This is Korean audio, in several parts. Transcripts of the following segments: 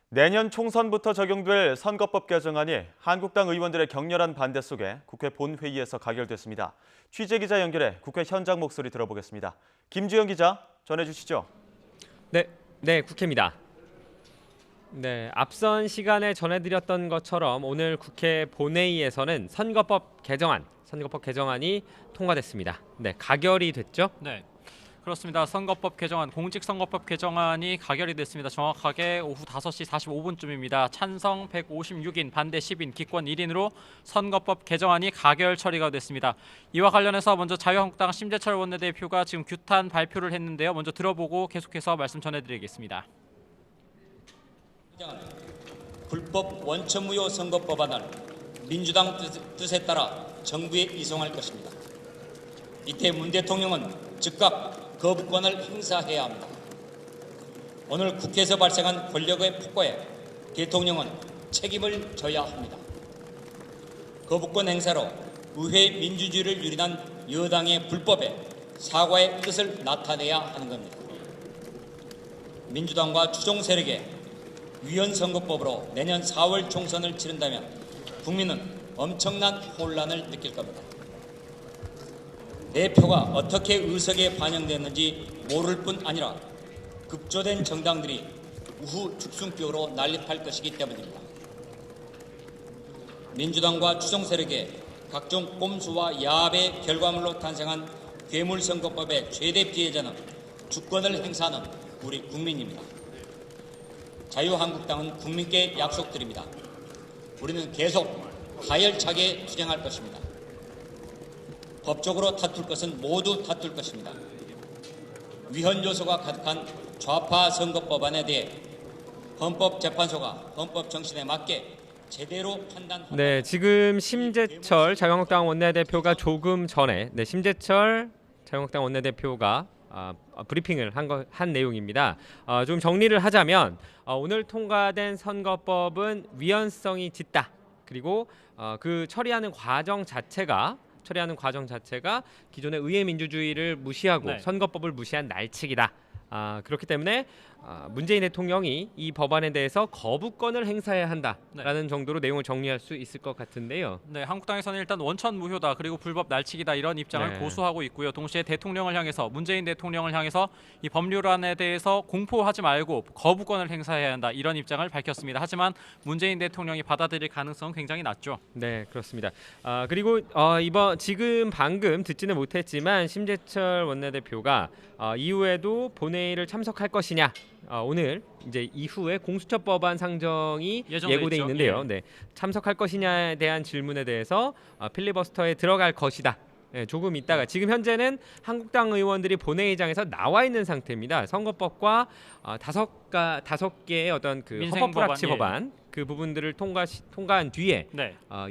내년 총선부터 적용될 선거법 개정안이 한국당 의원들의 격렬한 반대 속에 국회 본회의에서 가결됐습니다. 취재기자 연결해 국회 현장 목소리 들어보겠습니다. 김주영 기자 전해주시죠. 네, 국회입니다. 네, 앞선 시간에 전해드렸던 것처럼 오늘 국회 본회의에서는 선거법 개정안이 통과됐습니다. 네, 가결이 됐죠? 네, 그렇습니다. 선거법 개정안, 공직선거법 개정안이 가결이 됐습니다. 정확하게 오후 5시 45분쯤입니다. 찬성 156인, 반대 10인, 기권 1인으로 선거법 개정안이 가결 처리가 됐습니다. 이와 관련해서 먼저 자유한국당 심재철 원내대표가 지금 규탄 발표를 했는데요. 먼저 들어보고 계속해서 말씀 전해드리겠습니다. 불법 원천무효 선거법안을 민주당 뜻에 따라 정부에 이송할 것입니다. 이때 문 대통령은 즉각 거부권을 행사해야 합니다. 오늘 국회에서 발생한 권력의 폭거에 대통령은 책임을 져야 합니다. 거부권 행사로 의회 민주주의를 유린한 여당의 불법에 사과의 뜻을 나타내야 하는 겁니다. 민주당과 추종 세력의 위헌선거법으로 내년 4월 총선을 치른다면 국민은 엄청난 혼란을 느낄 겁니다. 내 표가 어떻게 의석에 반영됐는지 모를 뿐 아니라 급조된 정당들이 우후 죽순격으로 난립할 것이기 때문입니다. 민주당과 추종 세력의 각종 꼼수와 야합의 결과물로 탄생한 괴물선거법의 최대 피해자는 주권을 행사하는 우리 국민입니다. 자유한국당은 국민께 약속드립니다. 우리는 계속 가열차게 투쟁할 것입니다. 법적으로 다툴 것은 모두 다툴 것입니다. 위헌 요소가 가득한 좌파 선거법안에 대해 헌법재판소가 헌법 정신에 맞게 제대로 판단한다. 네, 지금 심재철 자유한국당 원내대표가 조금 전에 심재철 자유한국당 원내대표가 브리핑을 한 내용입니다. 좀 정리를 하자면 오늘 통과된 선거법은 위헌성이 짙다. 그리고 그 처리하는 과정 자체가 기존의 의회 민주주의를 무시하고 선거법을 무시한 날치기다. 그렇기 때문에 문재인 대통령이 이 법안에 대해서 거부권을 행사해야 한다라는 정도로 내용을 정리할 수 있을 것 같은데요. 네, 한국당에서는 일단 원천무효다, 그리고 불법 날치기다, 이런 입장을 고수하고 있고요. 동시에 대통령을 향해서, 문재인 대통령을 향해서 이 법률안에 대해서 공포하지 말고 거부권을 행사해야 한다, 이런 입장을 밝혔습니다. 하지만 문재인 대통령이 받아들일 가능성은 굉장히 낮죠. 네, 그렇습니다. 그리고 지금 방금 듣지는 못했지만 심재철 원내대표가 이후에도 본회의를 참석할 것이냐, 오늘 이제 이후에 공수처법안 상정이 예고돼 있는데요. 네, 참석할 것이냐에 대한 질문에 대해서 필리버스터에 들어갈 것이다. 네, 조금 있다가, 지금 현재는 한국당 의원들이 본회의장에서 나와 있는 상태입니다. 선거법과 다섯 개의 어떤 그 헌법 불합치 법안, 그 부분들을 통과한 뒤에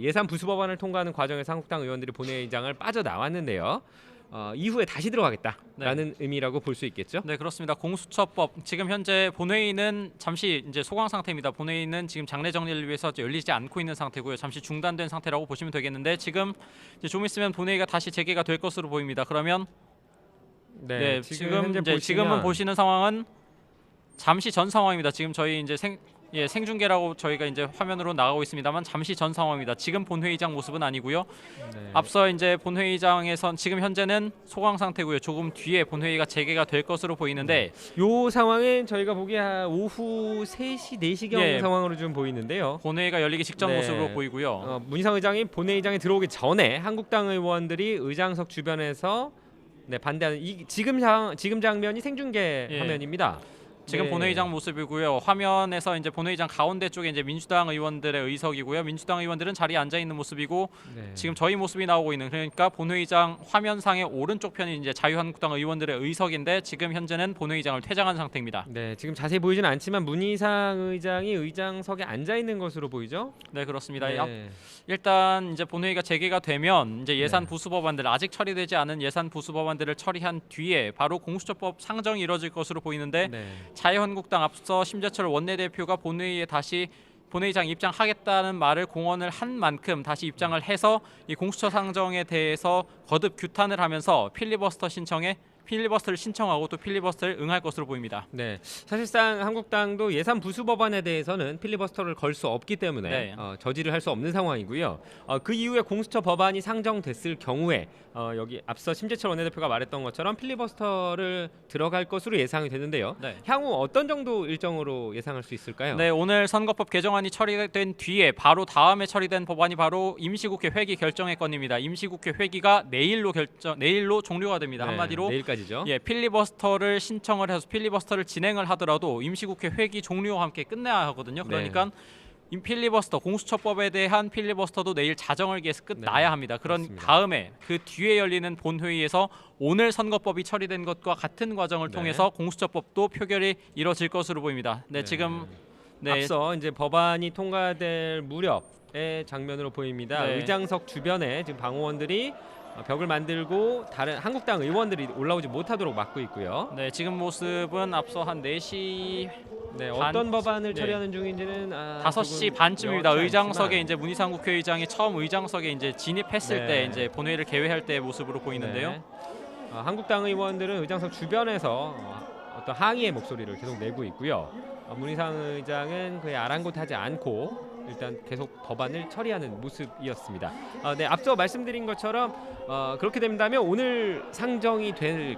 예산 부수 법안을 통과하는 과정에서 한국당 의원들이 본회의장을 빠져나왔는데요. 이후에 다시 들어가겠다라는 의미라고 볼 수 있겠죠? 네, 그렇습니다. 공수처법, 지금 현재 본회의는 잠시 이제 소강 상태입니다. 본회의는 지금 장례 정리를 위해서 열리지 않고 있는 상태고요. 잠시 중단된 상태라고 보시면 되겠는데, 지금 이제 좀 있으면 본회의가 다시 재개가 될 것으로 보입니다. 그러면 지금은 보시는 상황은 잠시 전 상황입니다. 지금 저희 이제 생중계라고 저희가 이제 화면으로 나가고 있습니다만 잠시 전 상황입니다. 지금 본회의장 모습은 아니고요. 앞서 이제 본회의장에선 지금 현재는 소강 상태고요. 조금 뒤에 본회의가 재개가 될 것으로 보이는데, 요 상황은 저희가 보기에 오후 3시, 4시경 상황으로 좀 보이는데요. 본회의가 열리기 직전 모습으로 보이고요. 문희상 의장이 본회의장에 들어오기 전에 한국당 의원들이 의장석 주변에서 반대하는 지금 장면이 생중계 화면입니다. 지금 본회의장 모습이고요. 화면에서 이제 본회의장 가운데 쪽에 이제 민주당 의원들의 의석이고요. 민주당 의원들은 자리에 앉아 있는 모습이고, 지금 저희 모습이 나오고 있는, 그러니까 본회의장 화면상의 오른쪽 편이 이제 자유한국당 의원들의 의석인데, 지금 현재는 본회의장을 퇴장한 상태입니다. 네, 지금 자세히 보이지는 않지만 문희상 의장이 의장석에 앉아 있는 것으로 보이죠? 네, 그렇습니다. 일단 이제 본회의가 재개가 되면 이제 예산 부수 법안들, 아직 처리되지 않은 예산 부수 법안들을 처리한 뒤에 바로 공수처법 상정이 이뤄질 것으로 보이는데, 자유한국당 앞서 심재철 원내대표가 본회의에 다시 본회의장 입장하겠다는 말을 공언을 한 만큼 다시 입장을 해서 이 공수처 상정에 대해서 거듭 규탄을 하면서 필리버스터 신청에 필리버스터를 신청하고 또 필리버스터를 응할 것으로 보입니다. 네, 사실상 한국당도 예산 부수 법안에 대해서는 필리버스터를 걸 수 없기 때문에 네. 저지를 할 수 없는 상황이고요. 그 이후에 공수처 법안이 상정됐을 경우에 여기 앞서 심재철 원내대표가 말했던 것처럼 필리버스터를 들어갈 것으로 예상이 되는데요. 네. 향후 어떤 정도 일정으로 예상할 수 있을까요? 네, 오늘 선거법 개정안이 처리된 뒤에 바로 다음에 처리된 법안이 바로 임시국회 회기 결정의 건입니다. 임시국회 회기가 내일로 종료가 됩니다. 네, 한마디로 내일까지죠. 예, 필리버스터를 신청을 해서 필리버스터를 진행을 하더라도 임시국회 회기 종료와 함께 끝내야 하거든요. 그러니까 필리버스터 공수처법에 대한 필리버스터도 내일 자정을 기해서 끝나야 합니다. 그런 그렇습니다. 다음에 그 뒤에 열리는 본회의에서 오늘 선거법이 처리된 것과 같은 과정을 네. 통해서 공수처법도 표결이 이뤄질 것으로 보입니다. 네, 지금 앞서 이제 법안이 통과될 무렵의 장면으로 보입니다. 네. 의장석 주변에 지금 방호원들이 벽을 만들고 다른 한국당 의원들이 올라오지 못하도록 막고 있고요. 네, 지금 모습은 앞서 한 4시 네, 반- 어떤 법안을 네. 처리하는 중인지는 5시 조금 반쯤입니다. 명확치 의장석에 않지만. 이제 문희상 국회의장이 처음 의장석에 이제 진입했을 네. 때 이제 본회의를 개회할 때 모습으로 보이는데요. 네. 한국당 의원들은 의장석 주변에서 어떤 항의의 목소리를 계속 내고 있고요. 문희상 의장은 그에 아랑곳하지 않고 일단 계속 법안을 처리하는 모습이었습니다. 네, 앞서 말씀드린 것처럼 그렇게 된다면 오늘 상정이 될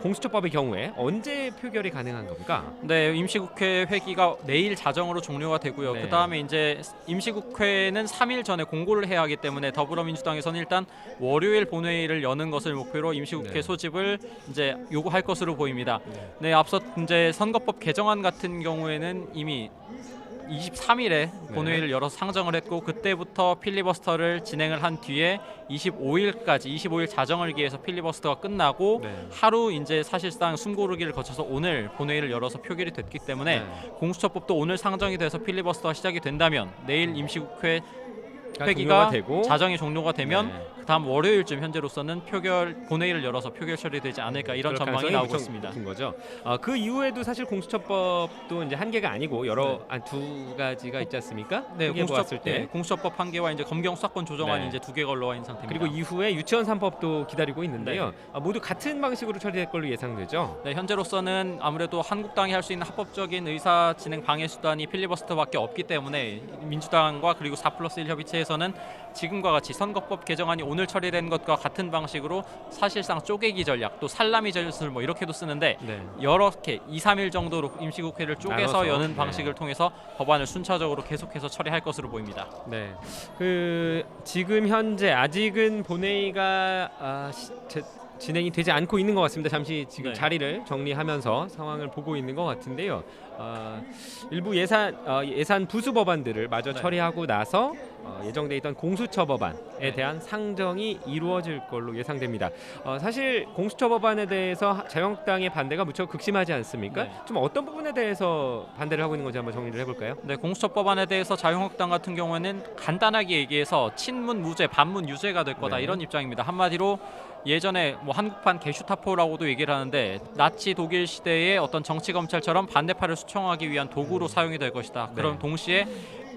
공수처법의 경우에 언제 표결이 가능한 겁니까? 네, 임시국회 회기가 내일 자정으로 종료가 되고요. 네. 그다음에 이제 임시국회는 3일 전에 공고를 해야 하기 때문에 더불어민주당에서는 일단 월요일 본회의를 여는 것을 목표로 임시국회 네. 소집을 이제 요구할 것으로 보입니다. 네, 앞서 이제 선거법 개정안 같은 경우에는 이미 23일에 본회의를 열어서 상정을 했고 그때부터 필리버스터를 진행을 한 뒤에 25일 자정을 기해서 필리버스터가 끝나고 네. 하루 이제 사실상 숨고르기를 거쳐서 오늘 본회의를 열어서 표결이 됐기 때문에 공수처법도 오늘 상정이 돼서 필리버스터가 시작이 된다면 내일 임시국회 회기가 되고 자정이 종료가 되면 네. 그다음 월요일쯤 현재로서는 본회의를 열어서 표결 처리되지 않을까 이런 그럴 전망이 가능성이 나오고 무척 있습니다. 높은 거죠. 그 이후에도 사실 공수처법도 이제 한 개가 아니고 여러 두 가지가 있지 않습니까? 크게 보았을 때. 공수처법 한 개와 이제 검경 수사권 조정안이 네. 이제 2개 걸러와 있는 상태입니다. 그리고 이후에 유치원 3법도 기다리고 있는데요. 모두 같은 방식으로 처리될 걸로 예상되죠. 네, 현재로서는 아무래도 한국당이 할 수 있는 합법적인 의사 진행 방해 수단이 필리버스터밖에 없기 때문에 민주당과 그리고 4+1 협의체에서는 지금과 같이 선거법 개정안이 오늘 처리된 것과 같은 방식으로 사실상 쪼개기 전략 또 살라미 전술 뭐 이렇게도 쓰는데 네. 여러 개 2, 3일 정도로 임시국회를 쪼개서 나눠서, 여는 네. 방식을 통해서 법안을 순차적으로 계속해서 처리할 것으로 보입니다. 네. 지금 현재 아직은 본회의가 진행이 되지 않고 있는 것 같습니다. 잠시 지금 네. 자리를 정리하면서 상황을 보고 있는 것 같은데요. 일부 예산 부수 법안들을 마저 네. 처리하고 나서 예정돼 있던 공수처 법안에 네. 대한 상정이 이루어질 걸로 예상됩니다. 사실 공수처 법안에 대해서 자유한국당의 반대가 무척 극심하지 않습니까? 네. 좀 어떤 부분에 대해서 반대를 하고 있는 건지 한번 정리를 해볼까요? 네, 공수처법안에 대해서 자유한국당 같은 경우에는 간단하게 얘기해서 친문 무죄, 반문 유죄가 될 거다 네. 이런 입장입니다. 한마디로 예전에 뭐 한국판 게슈타포라고도 얘기를 하는데 나치 독일 시대의 어떤 정치 검찰처럼 반대파를 수청하기 위한 도구로 사용이 될 것이다. 그럼 네. 동시에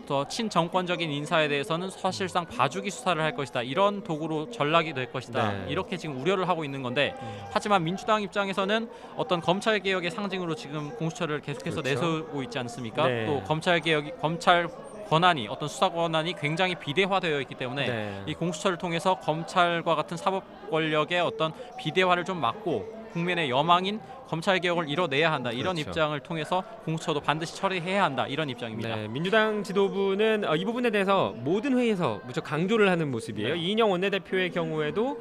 더 친정권적인 인사에 대해서는 사실상 봐주기 수사를 할 것이다. 이런 도구로 전락이 될 것이다. 네. 이렇게 지금 우려를 하고 있는 건데 하지만 민주당 입장에서는 어떤 검찰 개혁의 상징으로 지금 공수처를 계속해서 그렇죠. 내세우고 있지 않습니까? 네. 또 검찰 권한이 어떤 수사 권한이 굉장히 비대화되어 있기 때문에 네. 이 공수처를 통해서 검찰과 같은 사법 권력의 어떤 비대화를 좀 막고 국민의 여망인 검찰 개혁을 이뤄내야 한다. 이런 그렇죠. 입장을 통해서 공수처도 반드시 처리해야 한다. 이런 입장입니다. 네, 민주당 지도부는 이 부분에 대해서 모든 회의에서 무척 강조를 하는 모습이에요. 네. 이인영 원내대표의 경우에도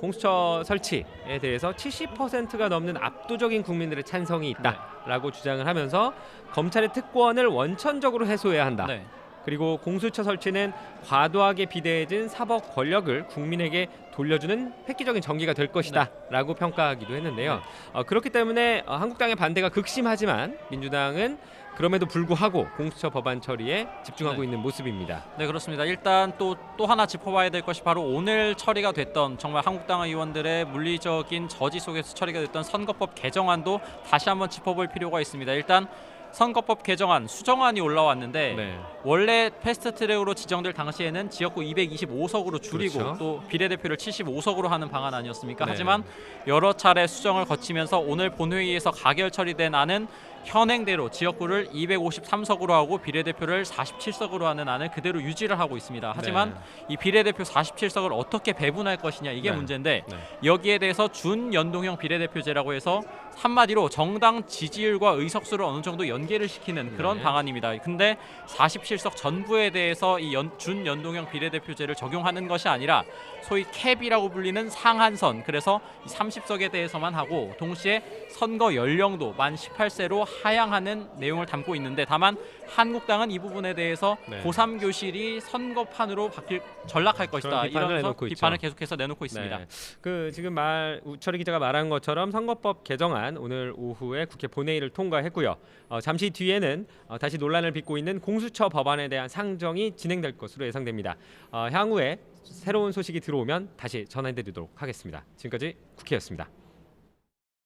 공수처 설치에 대해서 70%가 넘는 압도적인 국민들의 찬성이 있다라고 주장을 하면서 검찰의 특권을 원천적으로 해소해야 한다. 네. 그리고 공수처 설치는 과도하게 비대해진 사법 권력을 국민에게 돌려주는 획기적인 전기가 될 것이다 라고 평가하기도 했는데요. 그렇기 때문에 한국당의 반대가 극심하지만 민주당은 그럼에도 불구하고 공수처 법안 처리에 집중하고 네. 있는 모습입니다. 네, 그렇습니다. 일단 또 하나 짚어봐야 될 것이 바로 오늘 처리가 됐던 정말 한국당 의원들의 물리적인 저지 속에서 처리가 됐던 선거법 개정안도 다시 한번 짚어볼 필요가 있습니다. 일단 선거법 개정안 수정안이 올라왔는데 네. 원래 패스트트랙으로 지정될 당시에는 지역구 225석으로 줄이고 그렇죠. 또 비례대표를 75석으로 하는 방안 아니었습니까? 네. 하지만 여러 차례 수정을 거치면서 오늘 본회의에서 가결 처리된 안은 현행대로 지역구를 253석으로 하고 비례대표를 47석으로 하는 안을 그대로 유지를 하고 있습니다. 하지만 이 비례대표 47석을 어떻게 배분할 것이냐 이게 네. 문제인데 네. 여기에 대해서 준연동형 비례대표제라고 해서 한마디로 정당 지지율과 의석수를 어느 정도 연계를 시키는 그런 네. 방안입니다. 근데 47석 전부에 대해서 이 준연동형 비례대표제를 적용하는 것이 아니라 소위 캡이라고 불리는 상한선, 그래서 30석에 대해서만 하고 동시에 선거 연령도 만 18세로 하향하는 내용을 담고 있는데, 다만 한국당은 이 부분에 대해서 네. 고3교실이 선거판으로 전락할 것이다, 비판을 이런 내놓고 있죠. 비판을 계속해서 내놓고 있습니다. 네. 그 지금 우철희 기자가 말한 것처럼 선거법 개정안 오늘 오후에 국회 본회의를 통과했고요. 잠시 뒤에는 다시 논란을 빚고 있는 공수처 법안에 대한 상정이 진행될 것으로 예상됩니다. 향후에 새로운 소식이 들어오면 다시 전해드리도록 하겠습니다. 지금까지 국회였습니다.